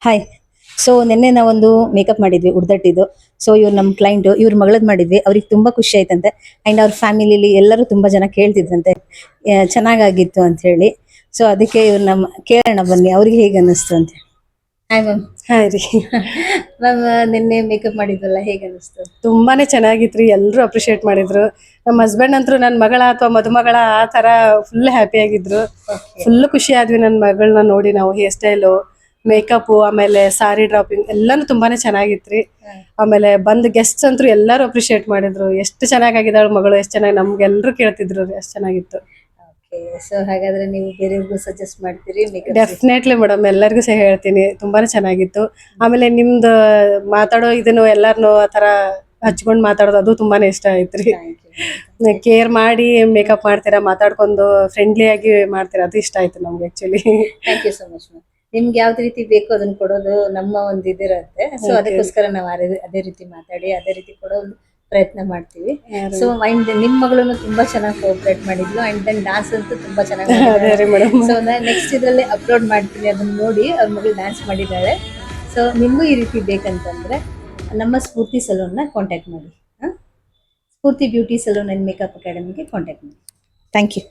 Hi. So ನಿನ್ನೆ ನಾವೊಂದು makeup ಮಾಡಿದ್ವಿ ಉಡ್ದಟ್ಟಿದ್ದು. ಸೊ ಇವ್ರು ನಮ್ಮ ಕ್ಲೈಂಟ್, ಇವ್ರ ಮಗಳದ್ ಮಾಡಿದ್ವಿ. ಅವ್ರಿಗೆ ತುಂಬಾ ಖುಷಿ ಆಯ್ತಂತೆ. ಅಂಡ್ ಅವ್ರ ಫ್ಯಾಮಿಲಿಲಿ ಎಲ್ಲರೂ ತುಂಬಾ ಜನ ಕೇಳ್ತಿದ್ರಂತೆ ಚೆನ್ನಾಗಾಗಿತ್ತು ಅಂತ ಹೇಳಿ. ಸೊ ಅದಕ್ಕೆ ಇವ್ರು ನಮ್ಮ ಕೇಳೋಣ ಬನ್ನಿ ಅವ್ರಿಗೆ ಹೇಗೆ ಅನ್ನಿಸ್ತು ಅಂತ. Hi ma'am. ಹಾಯ್ ರೀ. ಮ್ಯಾಮ್, ನಿನ್ನೆ ಮೇಕಪ್ ಮಾಡಿದ್ವಲ್ಲ, ಹೇಗೆ ಅನ್ನಿಸ್ತು? ತುಂಬಾನೇ ಚೆನ್ನಾಗಿತ್ರಿ, ಎಲ್ಲರೂ ಅಪ್ರಿಶಿಯೇಟ್ ಮಾಡಿದ್ರು. ನಮ್ಮ ಹಸ್ಬೆಂಡ್ ಅಂತೂ ನನ್ನ ಮಗಳ ಅಥವಾ ಮದುಮಗಳ ಆ ತರ ಫುಲ್ ಹ್ಯಾಪಿ ಆಗಿದ್ರು. ಫುಲ್ ಖುಷಿ ಆದ್ವಿ ನನ್ನ ಮಗಳನ್ನ ನೋಡಿ. ನಾವು ಹೇರ್ ಸ್ಟೈಲು, ಮೇಕಪ್, ಆಮೇಲೆ ಸಾರಿ ಡ್ರಾಪಿಂಗ್ ಎಲ್ಲಾನು ತುಂಬಾನೇ ಚೆನ್ನಾಗಿತ್ರಿ. ಆಮೇಲೆ ಬಂದ್ ಗೆಸ್ಟ್ಸ್ ಅಂತೂ ಎಲ್ಲರೂ ಅಪ್ರಿಶಿಯೇಟ್ ಮಾಡಿದ್ರು. ಎಷ್ಟು ಚೆನ್ನಾಗಿದ್ದಾಳು ಮಗಳು, ಎಷ್ಟು ಚೆನ್ನಾಗಿ ನಮ್ಗೆಲ್ಲರೂ ಕೇಳ್ತಿದ್ರು, ಎಷ್ಟು ಚೆನ್ನಾಗಿತ್ತು. ಸೊ ಹಾಗಾದ್ರೆ ನೀವು ಬೇರೆಯವ್ರಿಗೂ ಸಜೆಸ್ಟ್ ಮಾಡ್ತೀರಿ ಮೇಕಪ್? ಡೆಫಿನೆಟ್ಲಿ ಮೇಡಮ್, ಎಲ್ಲರಿಗೂ ಸಹ ಹೇಳ್ತೀನಿ, ತುಂಬಾನೇ ಚೆನ್ನಾಗಿತ್ತು. ಆಮೇಲೆ ನಿಮ್ದು ಮಾತಾಡೋ ಇದನ್ನು ಎಲ್ಲಾರನು ಆ ತರ ಹಚ್ಕೊಂಡ್ ಮಾತಾಡೋದು ಅದು ತುಂಬಾನೇ ಇಷ್ಟ ಆಯ್ತ್ರಿ. ಕೇರ್ ಮಾಡಿ ಮೇಕಪ್ ಮಾಡ್ತೀರಾ, ಮಾತಾಡ್ಕೊಂಡು ಫ್ರೆಂಡ್ಲಿ ಆಗಿ ಮಾಡ್ತೀರಾ, ಅದು ಇಷ್ಟ ಆಯ್ತು ನಮ್ಗೆ actually. Thank you so much ma'am. ನಿಮ್ಗೆ ಯಾವ್ದು ರೀತಿ ಬೇಕು ಅದನ್ನ ಕೊಡೋದು ನಮ್ಮ ಒಂದು ಇದಿರುತ್ತೆ. ಸೊ ಅದಕ್ಕೋಸ್ಕರ ನಾವು ಅದೇ ರೀತಿ ಮಾತಾಡಿ ಅದೇ ರೀತಿ ಕೊಡೋ ಒಂದು ಪ್ರಯತ್ನ ಮಾಡ್ತೀವಿ. ಸೊ ಅಂಡ್ ನಿಮ್ ಮಗಳನ್ನು ತುಂಬಾ ಚೆನ್ನಾಗಿ ಕೋಆಪರೇಟ್ ಮಾಡಿದ್ಲು. ಅಂಡ್ ದೆನ್ ಡಾನ್ಸ್ ಅಂತೂ ತುಂಬಾ ಚೆನ್ನಾಗಿ ಅದೇ ರೀ ಮೇಡಮ್. ಸೊ ನಾನು ನೆಕ್ಸ್ಟ್ ಇದರಲ್ಲಿ ಅಪ್ಲೋಡ್ ಮಾಡ್ತೀನಿ, ಅದನ್ನ ನೋಡಿ ಅವ್ರ ಮಗಳು ಡ್ಯಾನ್ಸ್ ಮಾಡಿದ್ದಾಳೆ. ಸೊ ನಿಮಗೂ ಈ ರೀತಿ ಬೇಕಂತಂದ್ರೆ ನಮ್ಮ ಸ್ಫೂರ್ತಿ ಸಲೂನ್ನ ಕಾಂಟ್ಯಾಕ್ಟ್ ಮಾಡಿ. Sphurti beauty salon and makeup ಅಕಾಡೆಮಿಗೆ ಕಾಂಟ್ಯಾಕ್ಟ್ ಮಾಡಿ. Thank you.